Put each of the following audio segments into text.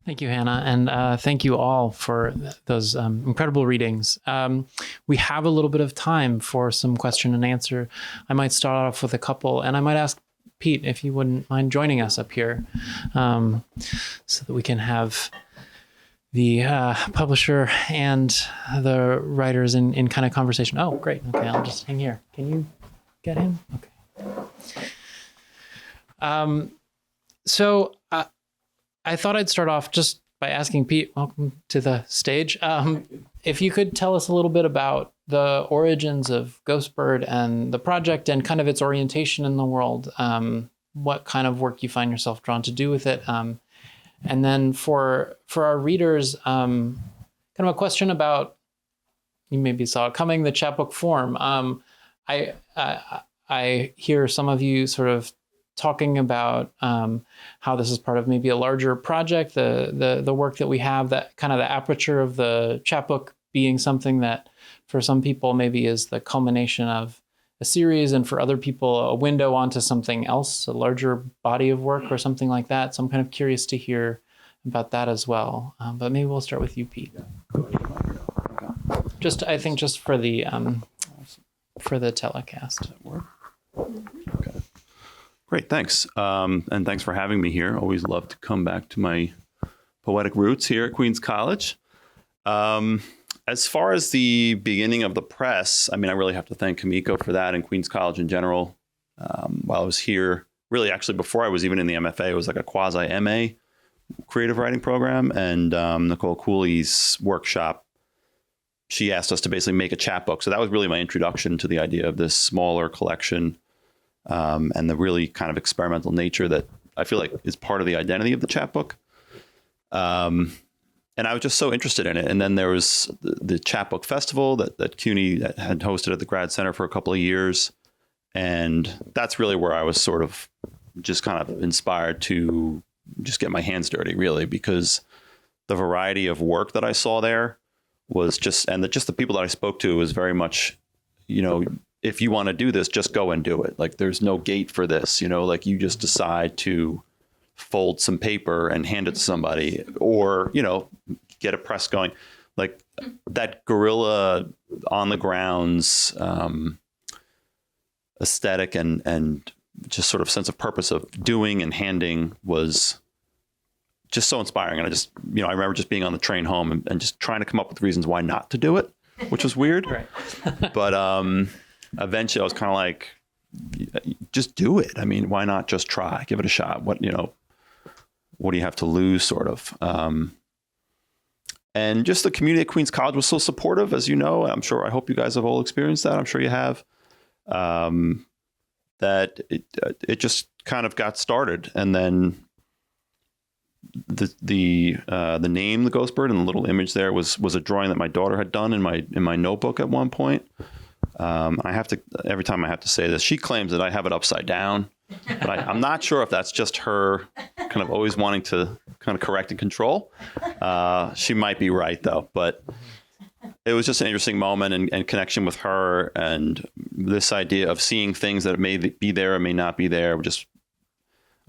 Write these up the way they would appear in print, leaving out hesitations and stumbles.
Thank you, Hannah, and thank you all for those incredible readings. We have a little bit of time for some question and answer. I might start off with a couple, and I might ask Pete if you wouldn't mind joining us up here, so that we can have the publisher and the writers in kind of conversation. Oh, great. Okay, I'll just hang here. Can you get him? Okay. So I thought I'd start off just by asking Pete, welcome to the stage. If you could tell us a little bit about the origins of Ghostbird and the project and kind of its orientation in the world, what kind of work you find yourself drawn to do with it. And then for our readers, kind of a question about, you maybe saw it coming, the chapbook form. I hear some of you sort of talking about how this is part of maybe a larger project, the work that we have, that kind of the aperture of the chapbook being something that for some people maybe is the culmination of a series, and for other people a window onto something else, a larger body of work or something like that. So I'm kind of curious to hear about that as well. But maybe we'll start with you, Pete. I think just for the telecast. Okay. Great, thanks. And thanks for having me here. Always love to come back to my poetic roots here at Queens College. As far as the beginning of the press, I mean, I really have to thank Kamiko for that and Queens College in general. While I was here, really actually before I was even in the MFA, it was like a quasi-MA creative writing program. And Nicole Cooley's workshop, she asked us to basically make a chapbook. So that was really my introduction to the idea of this smaller collection. And the really kind of experimental nature that I feel like is part of the identity of the chapbook. And I was just so interested in it. And then there was the Chapbook Festival that CUNY had hosted at the Grad Center for a couple of years. And that's really where I was sort of just kind of inspired to just get my hands dirty, really, because the variety of work that I saw there was just the people that I spoke to was very much, if you want to do this, just go and do it. Like, there's no gate for this, like you just decide to fold some paper and hand it to somebody, or, get a press going. Like that guerrilla on the grounds aesthetic and just sort of sense of purpose of doing and handing was just so inspiring. And I remember just being on the train home and just trying to come up with reasons why not to do it, which was weird. Right. But eventually I was kind of like, just do it. I mean, why not just try, give it a shot? What do you have to lose, sort of? And just the community at Queens College was so supportive, as you know. I hope you guys have all experienced that. I'm sure you have. That it just kind of got started, and then the name, the Ghostbird, and the little image there was a drawing that my daughter had done in my notebook at one point. Every time I have to say this, she claims that I have it upside down, but I'm not sure if that's just her kind of always wanting to kind of correct and control. She might be right though, but it was just an interesting moment and connection with her, and this idea of seeing things that may be there or may not be there. I was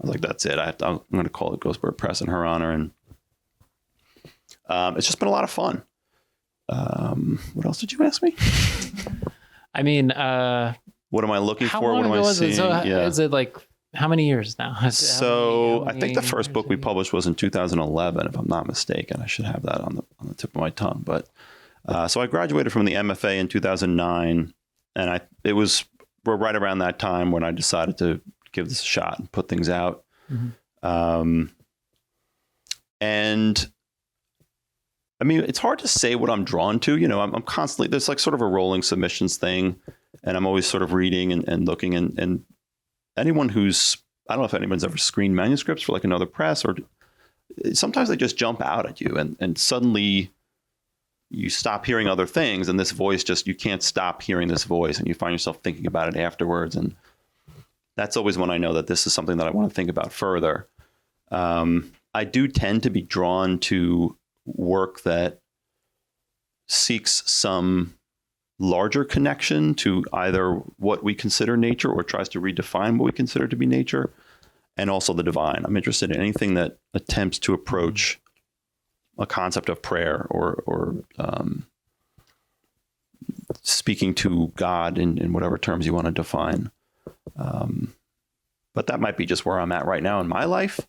like, that's it. I'm going to call it Ghostbird Press in her honor. And it's just been a lot of fun. What else did you ask me? I mean, what am I looking for? What am I seeing? Is it like, how many years now? I think the first book we published was in 2011, if I'm not mistaken. I should have that on the tip of my tongue. But so I graduated from the MFA in 2009, and we're right around that time when I decided to give this a shot and put things out. Mm-hmm. And I mean, it's hard to say what I'm drawn to. I'm constantly, there's like sort of a rolling submissions thing, and I'm always sort of reading and looking, and anyone I don't know if anyone's ever screened manuscripts for like another press, or sometimes they just jump out at you and suddenly you stop hearing other things, and this voice you can't stop hearing this voice, and you find yourself thinking about it afterwards. And that's always when I know that this is something that I want to think about further. I do tend to be drawn to work that seeks some larger connection to either what we consider nature or tries to redefine what we consider to be nature, and also the divine. I'm interested in anything that attempts to approach a concept of prayer or speaking to God in whatever terms you want to define. But that might be just where I'm at right now in my life.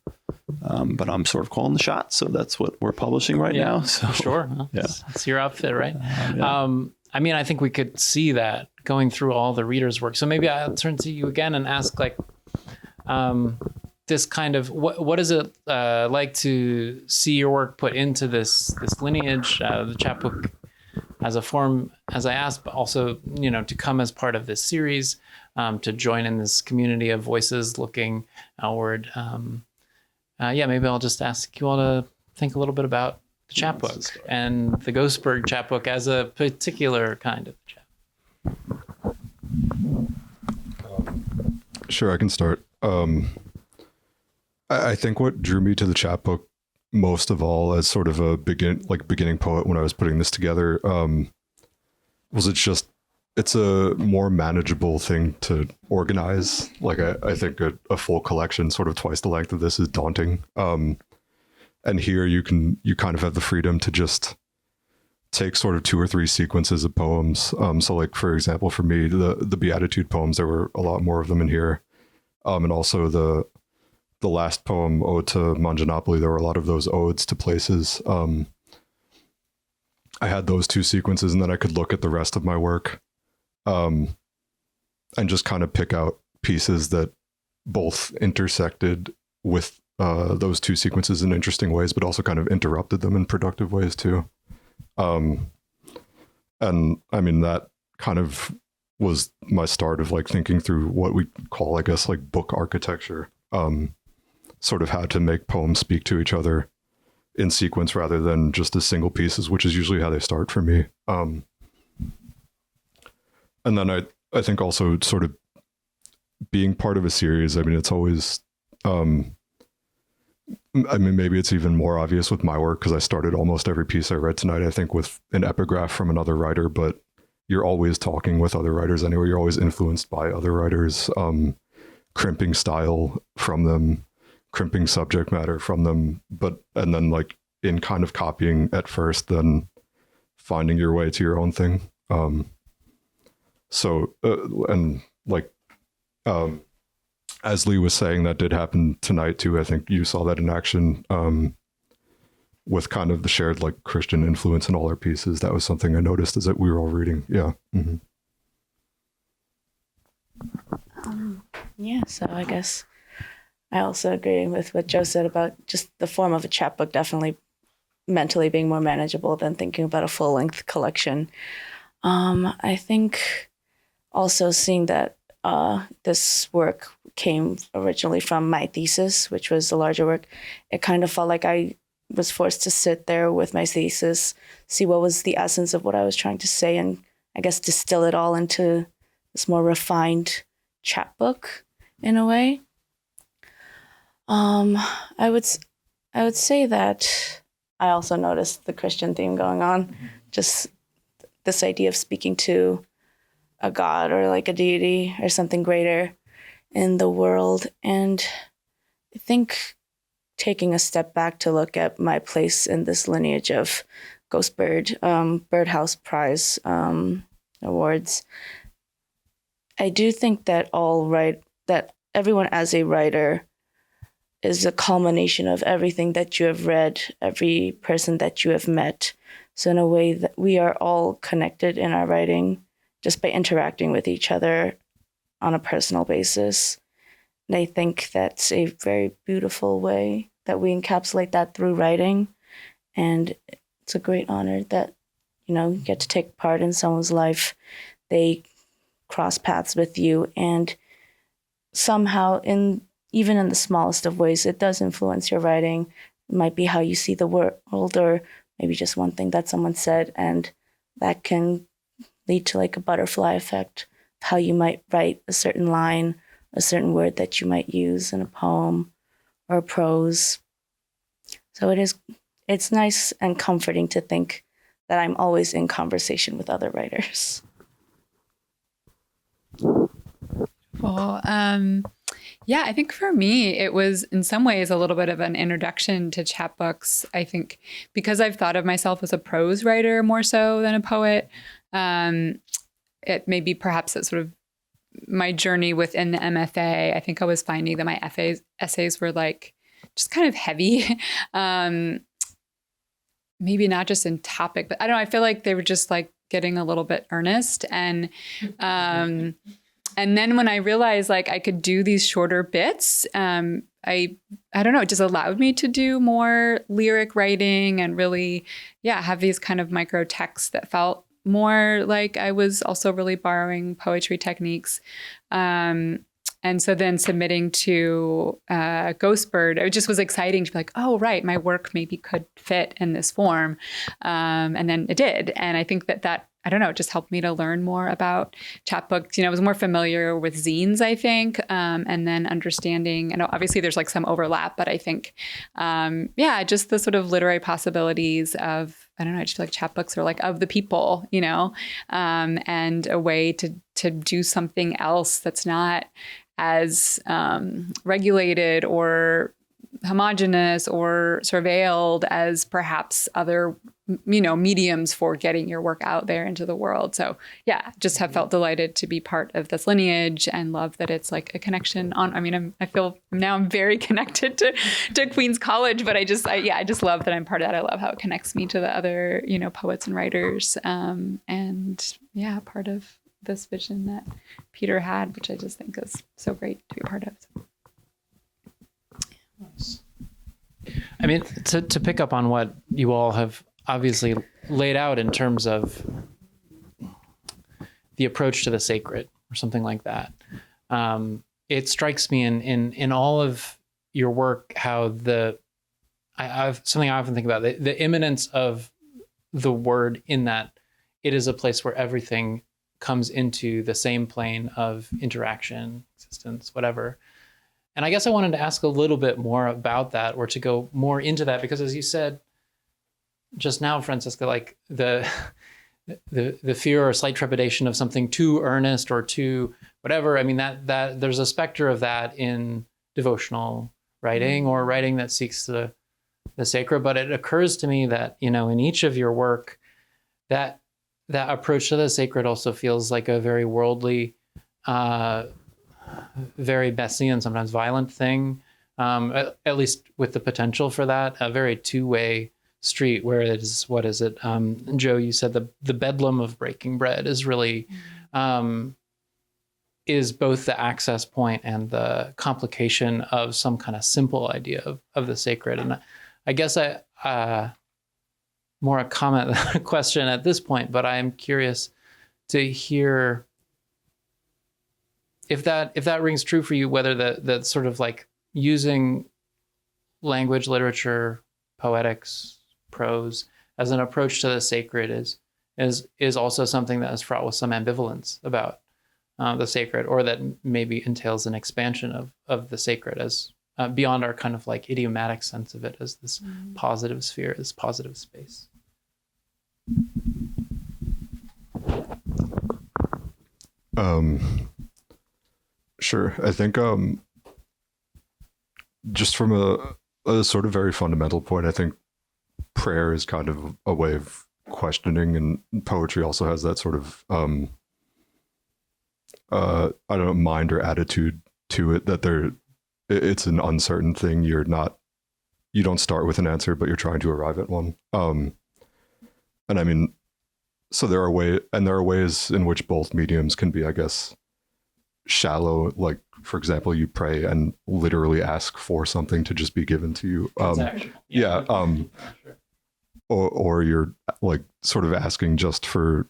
But I'm sort of calling the shots, so that's what we're publishing right now. So sure, it's your outfit, right? Yeah. I mean, I think we could see that going through all the readers' work. So maybe I'll turn to you again and ask, like, this kind of what is it like to see your work put into this lineage, the chapbook as a form, as I asked, but also, to come as part of this series, to join in this community of voices looking outward. Maybe I'll just ask you all to think a little bit about the chapbook and the Ghostbird chapbook as a particular kind of chapbook. Sure, I can start. I think what drew me to the chapbook most of all, as sort of a beginning poet when I was putting this together, was it's a more manageable thing to organize. Like I think a full collection, sort of twice the length of this, is daunting. And here you kind of have the freedom to just take sort of 2 or 3 sequences of poems. So like, for example, for me, the Beatitude poems, there were a lot more of them in here. And also the last poem, Ode to Mangianopoli, there were a lot of those odes to places. I had those 2 sequences, and then I could look at the rest of my work and just kind of pick out pieces that both intersected with those 2 sequences in interesting ways, but also kind of interrupted them in productive ways too. And I mean, that kind of was my start of like thinking through what we call, I guess, like book architecture, sort of how to make poems speak to each other in sequence rather than just as single pieces, which is usually how they start for me. And then I think also sort of being part of a series, I mean, it's always, maybe it's even more obvious with my work because I started almost every piece I read tonight, I think, with an epigraph from another writer, but you're always talking with other writers anyway. You're always influenced by other writers, crimping style from them, crimping subject matter from them, and then like in kind of copying at first, then finding your way to your own thing. As Lee was saying, that did happen tonight too. I think you saw that in action with kind of the shared like Christian influence in all our pieces. That was something I noticed as that we were all reading. Yeah. Mm-hmm. So I guess I also agree with what Joe said about just the form of a chapbook definitely mentally being more manageable than thinking about a full-length collection. I think also seeing that this work came originally from my thesis, which was a larger work, it kind of felt like I was forced to sit there with my thesis, see what was the essence of what I was trying to say, and I guess distill it all into this more refined chapbook in a way. I would say that I also noticed the Christian theme going on, just this idea of speaking to a god or like a deity or something greater in the world. And I think taking a step back to look at my place in this lineage of Ghostbird, Birdhouse Prize awards, I do think that that everyone as a writer is a culmination of everything that you have read, every person that you have met. So in a way that we are all connected in our writing just by interacting with each other on a personal basis. And I think that's a very beautiful way that we encapsulate that through writing. And it's a great honor that, you get to take part in someone's life. They cross paths with you, and somehow even in the smallest of ways, it does influence your writing. It might be how you see the world, or maybe just one thing that someone said, and that can lead to like a butterfly effect of how you might write a certain line, a certain word that you might use in a poem or prose. So it's nice and comforting to think that I'm always in conversation with other writers. Well, Yeah, I think for me, it was in some ways a little bit of an introduction to chapbooks. I think because I've thought of myself as a prose writer more so than a poet, it may be perhaps that sort of my journey within the MFA. I think I was finding that my essays were like just kind of heavy. Maybe not just in topic, but I don't know. I feel like they were just like getting a little bit earnest. And then when I realized like I could do these shorter bits, I don't know, it just allowed me to do more lyric writing and really, have these kind of micro texts that felt more like I was also really borrowing poetry techniques. And so then submitting to Ghostbird, it just was exciting to be like, oh, right, my work maybe could fit in this form. And then it did. And I think that I don't know, it just helped me to learn more about chapbooks. I was more familiar with zines, I think, and then understanding, and obviously there's like some overlap, but I think, just the sort of literary possibilities of, I don't know, I just feel like chapbooks are like of the people, and a way to do something else that's not as regulated or homogenous or surveilled as perhaps other, mediums for getting your work out there into the world. So just have felt delighted to be part of this lineage and love that it's like a connection I feel now I'm very connected to Queens College, but I just love that I'm part of that. I love how it connects me to the other, poets and writers, and part of this vision that Peter had, which I just think is so great to be part of. Nice. I mean, to pick up on what you all have obviously laid out in terms of the approach to the sacred or something like that, it strikes me in all of your work how I've something I often think about, the immanence of the word, in that it is a place where everything comes into the same plane of interaction, existence, whatever. And I guess I wanted to ask a little bit more about that, or to go more into that, because as you said just now, Francesca, like the fear or slight trepidation of something too earnest or too whatever. I mean, that there's a specter of that in devotional writing or writing that seeks the sacred. But it occurs to me that, in each of your work, that approach to the sacred also feels like a very worldly, very messy and sometimes violent thing, at least with the potential for that, a very two-way street where it is, what is it? Joe, you said the bedlam of breaking bread is really, is both the access point and the complication of some kind of simple idea of the sacred. And I guess more a comment than a question at this point, but I'm curious to hear if that rings true for you, whether the sort of like using language, literature, poetics, prose as an approach to the sacred is also something that is fraught with some ambivalence about the sacred, or that maybe entails an expansion of the sacred as beyond our kind of like idiomatic sense of it as this positive sphere, this positive space. Sure. I think just from a sort of very fundamental point, I think prayer is kind of a way of questioning, and poetry also has that sort of I don't know, mind or attitude to it, that it's an uncertain thing. You don't start with an answer, but you're trying to arrive at one. And I mean, so there are ways in which both mediums can be, I guess, shallow. Like, for example, you pray and literally ask for something to just be given to you. Or you're like sort of asking just for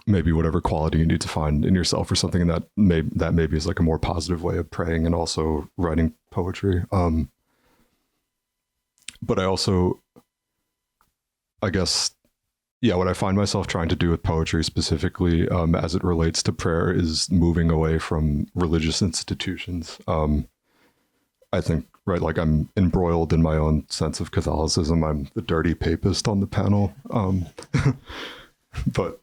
maybe whatever quality you need to find in yourself or something, and that maybe is like a more positive way of praying and also writing poetry. But I also, I guess, what I find myself trying to do with poetry specifically, as it relates to prayer, is moving away from religious institutions. I think, right, like I'm embroiled in my own sense of Catholicism. I'm the dirty papist on the panel. but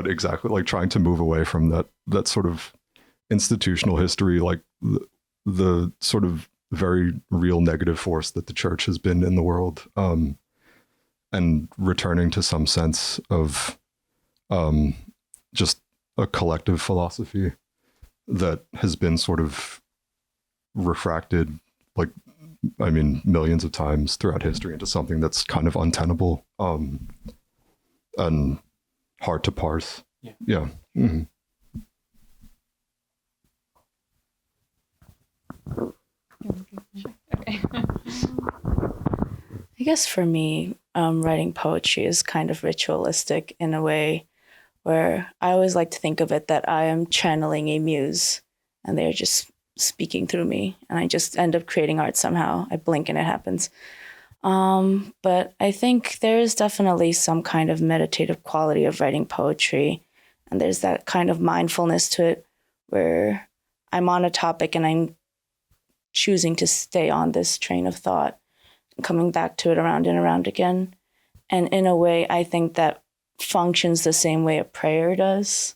exactly like trying to move away from that sort of institutional history, like the sort of very real negative force that the church has been in the world, and returning to some sense of just a collective philosophy that has been sort of refracted, like, I mean, millions of times throughout history into something that's kind of untenable, and hard to parse. Yeah. Mm-hmm. Okay. I guess for me, writing poetry is kind of ritualistic in a way where I always like to think of it that I am channeling a muse and they're just speaking through me, and I just end up creating art somehow. I blink and it happens. But I think there is definitely some kind of meditative quality of writing poetry, and there's that kind of mindfulness to it where I'm on a topic and I'm choosing to stay on this train of thought and coming back to it around and around again. And in a way, I think that functions the same way a prayer does.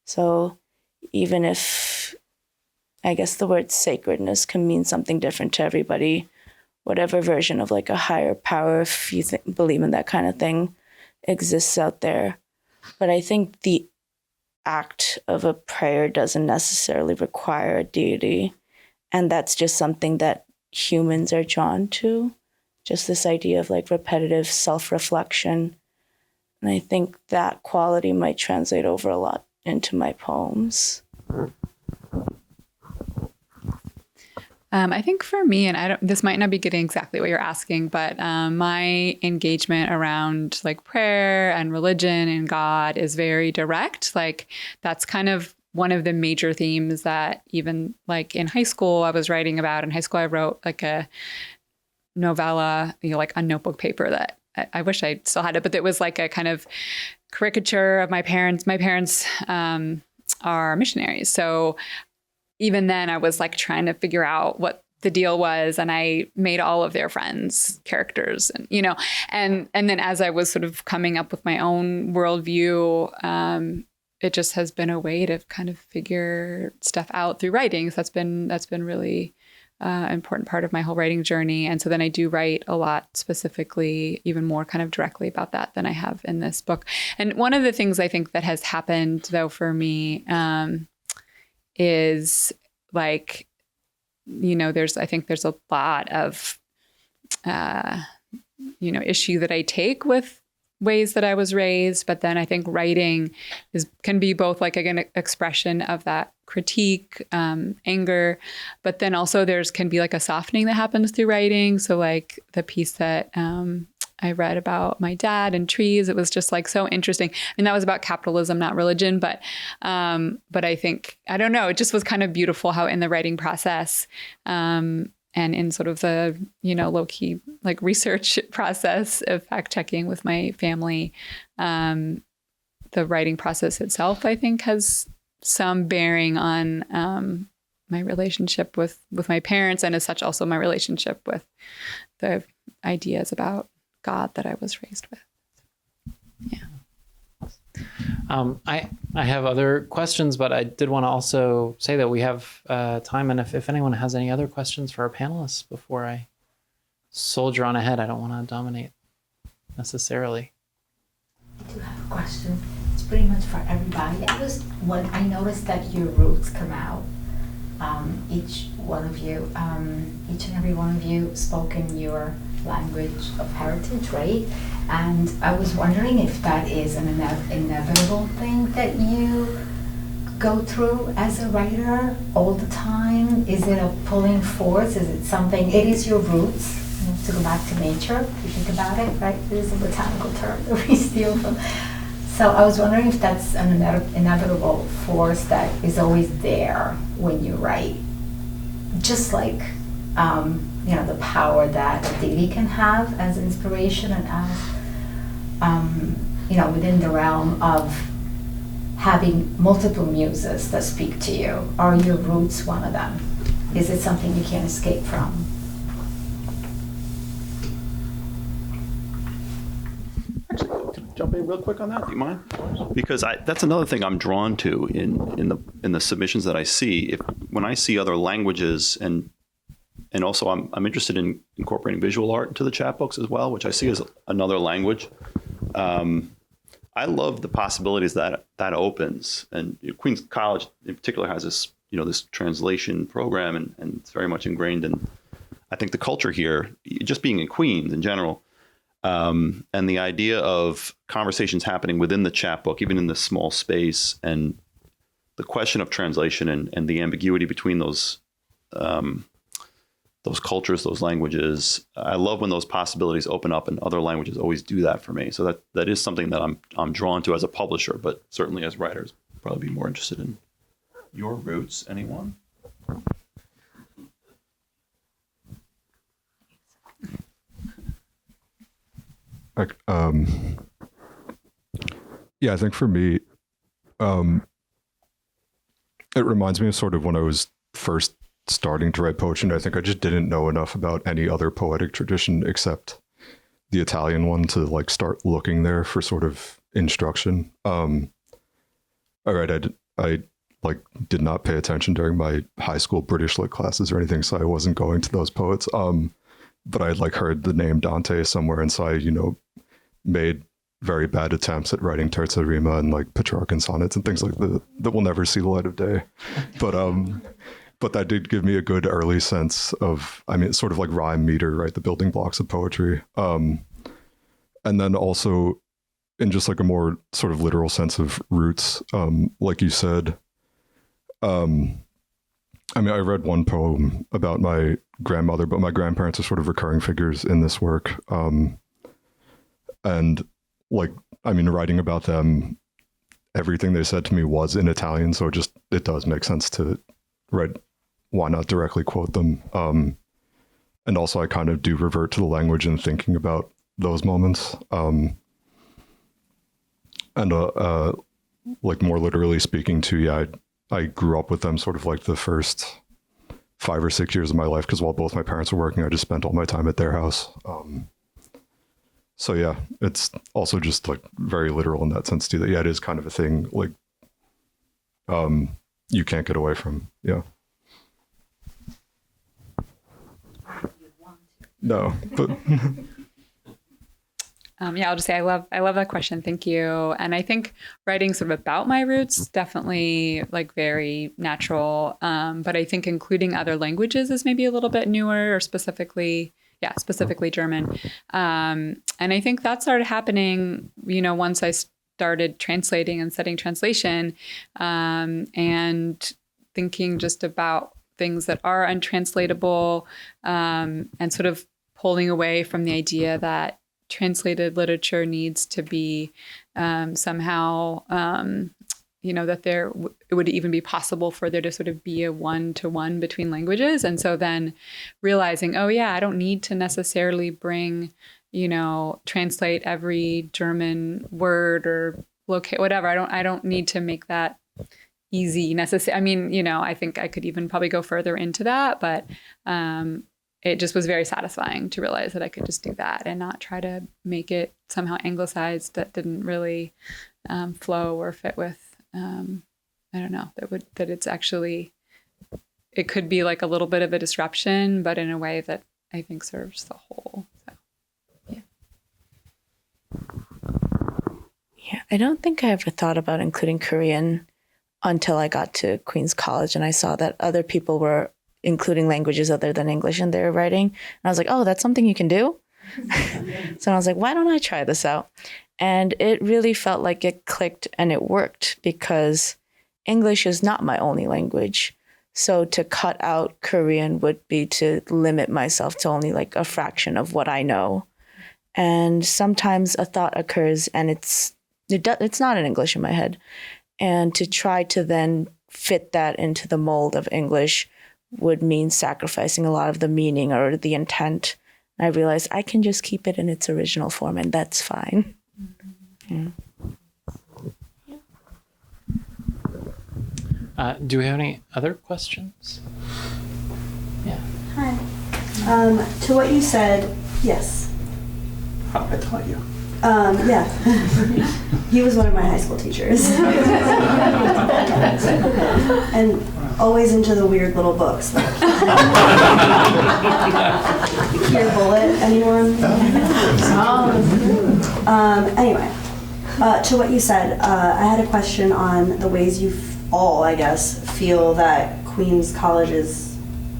So even if, I guess the word sacredness can mean something different to everybody, whatever version of like a higher power, if you believe in that kind of thing, exists out there. But I think the act of a prayer doesn't necessarily require a deity. And that's just something that humans are drawn to, just this idea of like repetitive self-reflection. And I think that quality might translate over a lot into my poems. I think for me, and this might not be getting exactly what you're asking, but my engagement around like prayer and religion and God is very direct. Like that's kind of one of the major themes that even like in high school I was writing about. In high school, I wrote like a novella, like on notebook paper that I wish I still had it, but it was like a kind of caricature of my parents. My parents are missionaries. So even then I was like trying to figure out what the deal was. And I made all of their friends characters and, and then as I was sort of coming up with my own worldview, it just has been a way to kind of figure stuff out through writing. So that's been really important part of my whole writing journey. And so then I do write a lot specifically, even more kind of directly about that than I have in this book. And one of the things I think that has happened though for me is like, I think there's a lot of, issue that I take with ways that I was raised, but then I think writing can be both like an expression of that critique, anger, but then also can be like a softening that happens through writing. So like the piece that I read about my dad and trees, it was just like so interesting. And that was about capitalism, not religion, but I think, I don't know, it just was kind of beautiful how in the writing process, and in sort of the, low-key like research process of fact-checking with my family, the writing process itself, I think, has some bearing on my relationship with my parents, and as such also my relationship with the ideas about God that I was raised with. Yeah. I have other questions, but I did want to also say that we have time, and if anyone has any other questions for our panelists before I soldier on ahead, I don't want to dominate necessarily. I do have a question. It's pretty much for everybody. When I noticed that your roots come out, each and every one of you spoke in your language of heritage, right? And I was wondering if that is an inevitable thing that you go through as a writer all the time. Is it a pulling force? Is it something? It is your roots, to go back to nature, if you think about it, right? It is a botanical term that we steal from. So I was wondering if that's an inevitable force that is always there when you write. Just like, the power that a deity can have as inspiration and as, within the realm of having multiple muses that speak to you. Are your roots one of them? Is it something you can't escape from? Actually, to jump jump in real quick on that? Do you mind? Because that's another thing I'm drawn to in the submissions that I see. When I see other languages, and also I'm interested in incorporating visual art into the chapbooks as well, which I see as another language. I love the possibilities that opens, and Queens College in particular has this, this translation program, and it's very much ingrained in, I think, the culture here, just being in Queens in general, and the idea of conversations happening within the chapbook, even in this small space, and the question of translation and the ambiguity between those cultures, those languages. I love when those possibilities open up, and other languages always do that for me. So that is something that I'm drawn to as a publisher, but certainly as writers, probably be more interested in your roots. Anyone? Yeah, I think for me, it reminds me of sort of when I was first starting to write poetry, and I think I just didn't know enough about any other poetic tradition except the Italian one to like start looking there for sort of instruction. All right, I like did not pay attention during my high school British lit classes or anything, so I wasn't going to those poets. But I had like heard the name Dante somewhere, and so I, made very bad attempts at writing terza rima and like Petrarchan sonnets and things like that will never see the light of day. But that did give me a good early sense of, it's sort of like rhyme, meter, right? The building blocks of poetry. And then also in just like a more sort of literal sense of roots, like you said, I read one poem about my grandmother, but my grandparents are sort of recurring figures in this work. And like, writing about them, everything they said to me was in Italian. So it does make sense to write. Why not directly quote them? And also I kind of do revert to the language and thinking about those moments. And like more literally speaking too, yeah, I grew up with them sort of like the first 5 or 6 years of my life, because while both my parents were working, I just spent all my time at their house. So yeah, it's also just like very literal in that sense too, that yeah, it is kind of a thing like you can't get away from. Yeah. No, but yeah, I'll just say I love that question. Thank you. And I think writing sort of about my roots, definitely like very natural. But I think including other languages is maybe a little bit newer, or specifically German. And I think that started happening, once I started translating and studying translation, and thinking just about things that are untranslatable, and sort of pulling away from the idea that translated literature needs to be somehow, that it would even be possible for there to sort of be a one-to-one between languages. And so then realizing, oh yeah, I don't need to necessarily bring, translate every German word or locate whatever. I don't need to make that easy necessarily. I think I could even probably go further into that, but it just was very satisfying to realize that I could just do that and not try to make it somehow anglicized that didn't really flow or fit with, I don't know, that it's actually, it could be like a little bit of a disruption, but in a way that I think serves the whole. So, yeah. Yeah, I don't think I ever thought about including Korean until I got to Queens College and I saw that other people were including languages other than English in their writing. And I was like, oh, that's something you can do? So I was like, why don't I try this out? And it really felt like it clicked and it worked, because English is not my only language. So to cut out Korean would be to limit myself to only like a fraction of what I know. And sometimes a thought occurs and it's not in English in my head. And to try to then fit that into the mold of English would mean sacrificing a lot of the meaning or the intent. I realized I can just keep it in its original form, and that's fine. Yeah. Do we have any other questions? Yeah. Hi. To what you said, yes. I taught you. Yeah. He was one of my high school teachers. And always into the weird little books. Like Pure Bullet, anyone? Anyway, to what you said, I had a question on the ways you all, I guess, feel that Queens College's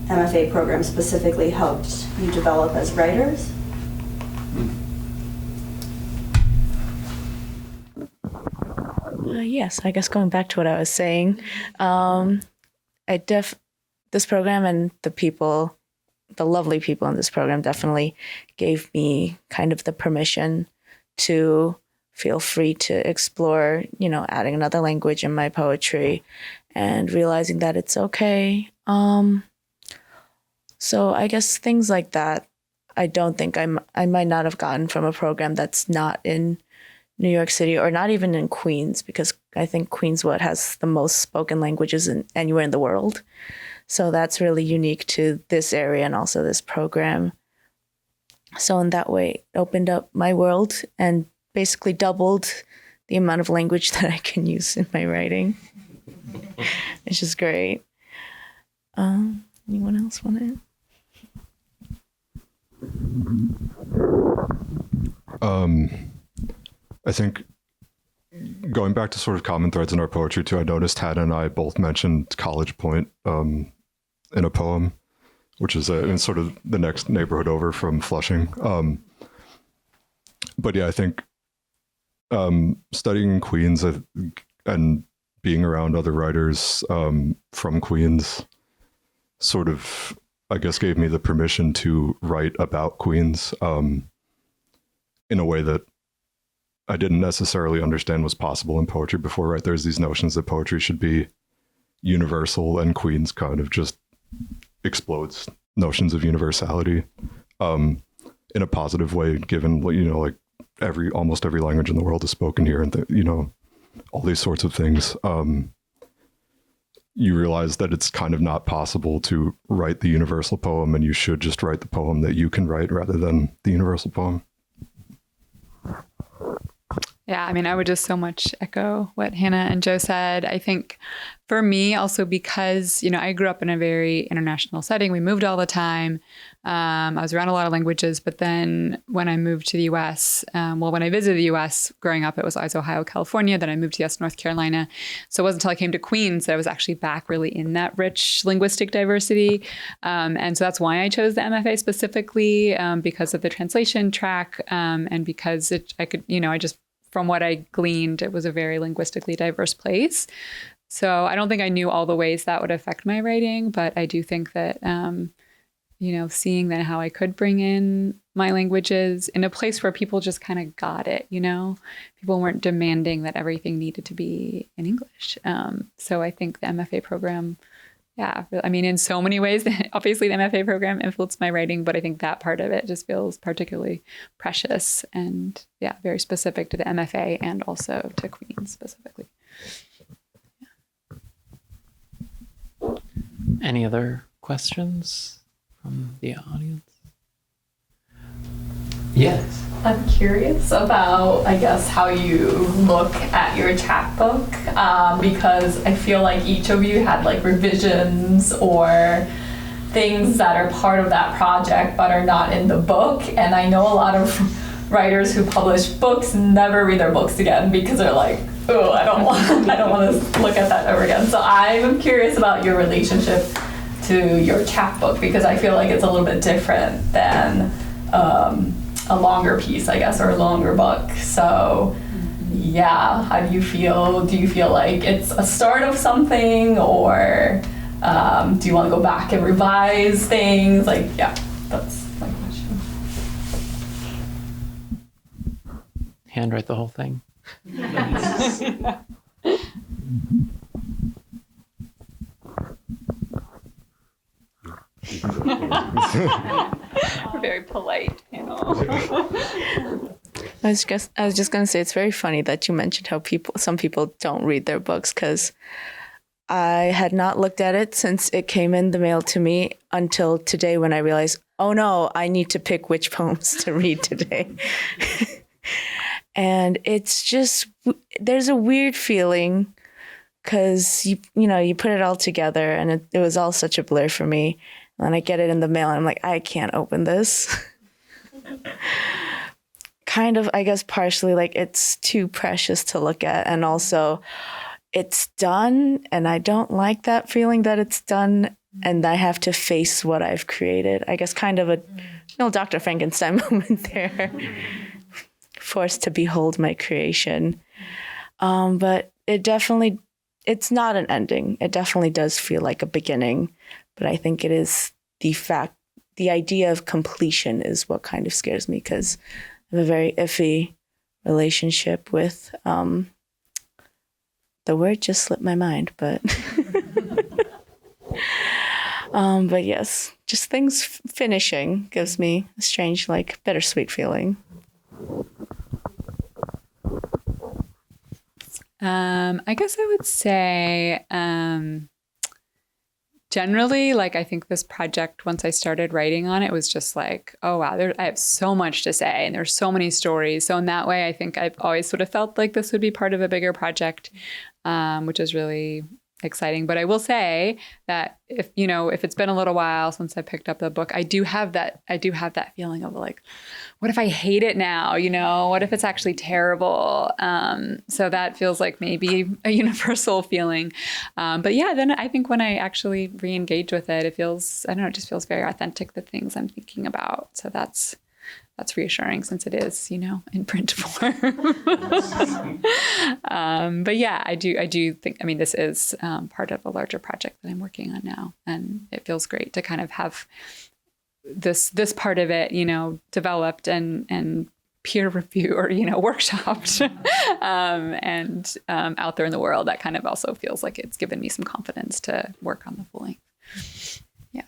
MFA program specifically helped you develop as writers. Yes, I guess going back to what I was saying, this program and the lovely people in this program definitely gave me kind of the permission to feel free to explore, adding another language in my poetry and realizing that it's okay. So I guess things like that, I don't think I might not have gotten from a program that's not in New York City or not even in Queens, because I think Queens has the most spoken languages anywhere in the world. So that's really unique to this area and also this program. So in that way, it opened up my world and basically doubled the amount of language that I can use in my writing. It's just great. Anyone else want to? I think going back to sort of common threads in our poetry too, I noticed Hannah and I both mentioned College Point in a poem, which is in sort of the next neighborhood over from Flushing. But yeah, I think studying in Queens and being around other writers from Queens sort of, I guess, gave me the permission to write about Queens in a way that I didn't necessarily understand was possible in poetry before, right? There's these notions that poetry should be universal, and Queens kind of just explodes notions of universality in a positive way, given, like almost every language in the world is spoken here, and all these sorts of things. You realize that it's kind of not possible to write the universal poem, and you should just write the poem that you can write rather than the universal poem. Yeah, I mean, I would just so much echo what Hannah and Joe said. I think for me also because, I grew up in a very international setting. We moved all the time. I was around a lot of languages, but then when I moved to the U.S., when I visited the U.S. growing up, it was always Ohio, California. Then I moved to North Carolina. So it wasn't until I came to Queens that I was actually back really in that rich linguistic diversity. And so that's why I chose the MFA specifically, because of the translation track and because from what I gleaned, it was a very linguistically diverse place. So I don't think I knew all the ways that would affect my writing, but I do think that, seeing then how I could bring in my languages in a place where people just kind of got it, people weren't demanding that everything needed to be in English. So I think the MFA program, in so many ways, obviously the MFA program influenced my writing, but I think that part of it just feels particularly precious and very specific to the MFA and also to Queens specifically. Yeah. Any other questions from the audience? Yes. I'm curious about, I guess, how you look at your chapbook, because I feel like each of you had like revisions or things that are part of that project but are not in the book. And I know a lot of writers who publish books never read their books again because they're like, oh, I don't want to look at that ever again. So I'm curious about your relationship to your chapbook, because I feel like it's a little bit different than a longer piece, I guess, or a longer book. So how do you feel? Do you feel like it's a start of something, or do you want to go back and revise things? That's my question. Handwrite the whole thing. Very polite, I was just gonna say, it's very funny that you mentioned how some people don't read their books, because I had not looked at it since it came in the mail to me until today, when I realized, oh no, I need to pick which poems to read today. And it's just, there's a weird feeling because you put it all together and it was all such a blur for me. And I get it in the mail and I'm like, I can't open this. Kind of, I guess, partially like it's too precious to look at. And also it's done. And I don't like that feeling that it's done. And I have to face what I've created. I guess kind of a Dr. Frankenstein moment there. Forced to behold my creation. But it's not an ending. It definitely does feel like a beginning. But I think it is the idea of completion is what kind of scares me because I have a very iffy relationship with, the word just slipped my mind, but but yes, just things finishing gives me a strange, like bittersweet feeling. I guess I would say, generally, like, I think this project, once I started writing on it, was just like, oh, wow, I have so much to say and there's so many stories. So in that way, I think I've always sort of felt like this would be part of a bigger project, which is really exciting. But I will say that if it's been a little while since I picked up the book, I do have that feeling of like, what if I hate it now? What if it's actually terrible? So that feels like maybe a universal feeling. But yeah, then I think when I actually re-engage with it, it feels, I don't know, it just feels very authentic, the things I'm thinking about. So that's reassuring since it is, in print form. But yeah, I do think, this is part of a larger project that I'm working on now. And it feels great to kind of have this part of it, developed and peer review or, workshopped and out there in the world. That kind of also feels like it's given me some confidence to work on the full length. Yeah.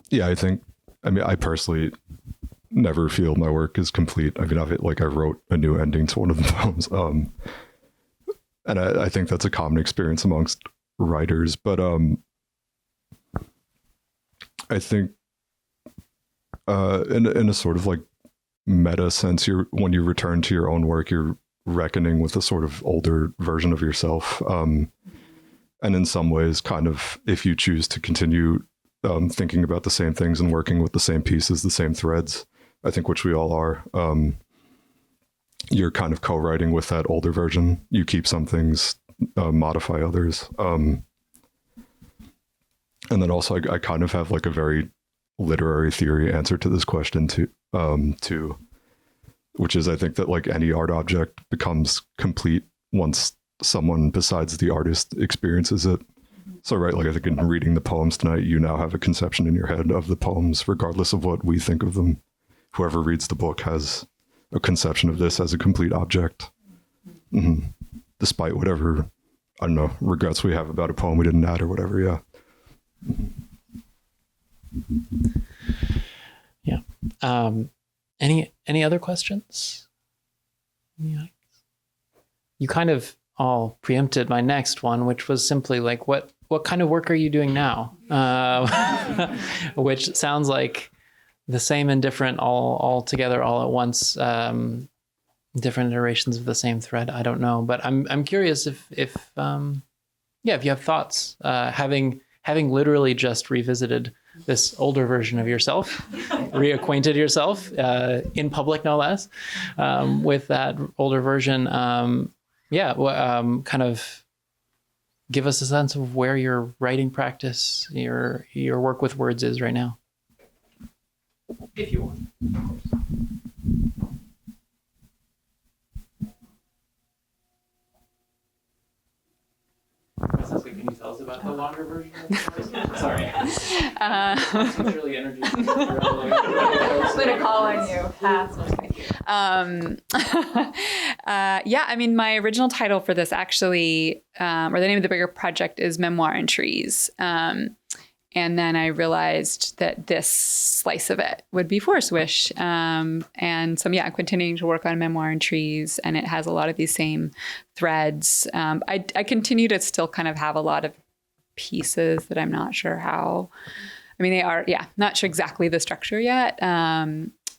Yeah, I personally never feel my work is complete. I wrote a new ending to one of the poems. And I think that's a common experience amongst writers, but I think in a sort of like meta sense, when you return to your own work, you're reckoning with a sort of older version of yourself. And in some ways, kind of, if you choose to continue thinking about the same things and working with the same pieces, the same threads, I think, which we all are, you're kind of co-writing with that older version. You keep some things, modify others. And then also I kind of have like a very literary theory answer to this question too, which is I think that like any art object becomes complete once someone besides the artist experiences it. So, right, like I think in reading the poems tonight, you now have a conception in your head of the poems, regardless of what we think of them. Whoever reads the book has a conception of this as a complete object, despite whatever, I don't know, regrets we have about a poem we didn't add or whatever, yeah. Yeah. Any other questions? Yeah. You kind of all preempted my next one, which was simply like, what kind of work are you doing now? Which sounds like the same and different all together, all at once, different iterations of the same thread. I don't know, but I'm curious if you have thoughts, having literally just revisited this older version of yourself, reacquainted yourself in public, no less, with that older version. Kind of give us a sense of where your writing practice, your work with words is right now, if you want. Francesca, can you tell us about the longer version of the Sorry. Really energy. I'm going to call on you. My original title for this actually, or the name of the bigger project is Memoir in Trees. And then I realized that this slice of it would be Forest Wish. And so, I'm continuing to work on Memoir in Trees, and it has a lot of these same threads. I continue to still kind of have a lot of pieces that I'm not sure how, they are, not sure exactly the structure yet.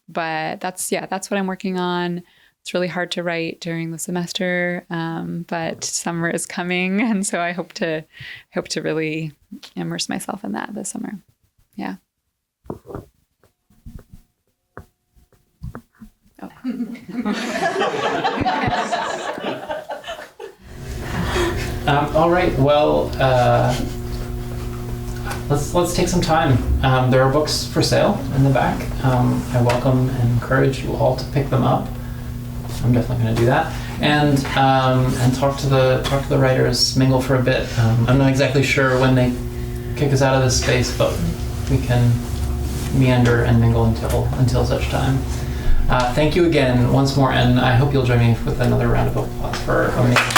But that's what I'm working on. It's really hard to write during the semester, but summer is coming, and so I hope to really immerse myself in that this summer. Yeah. Oh. All right. Well, let's take some time. There are books for sale in the back. I welcome and encourage you all to pick them up. I'm definitely going to do that, and talk to the writers, mingle for a bit. I'm not exactly sure when they kick us out of this space, but we can meander and mingle until such time. Thank you again once more, and I hope you'll join me with another round of applause for amazing.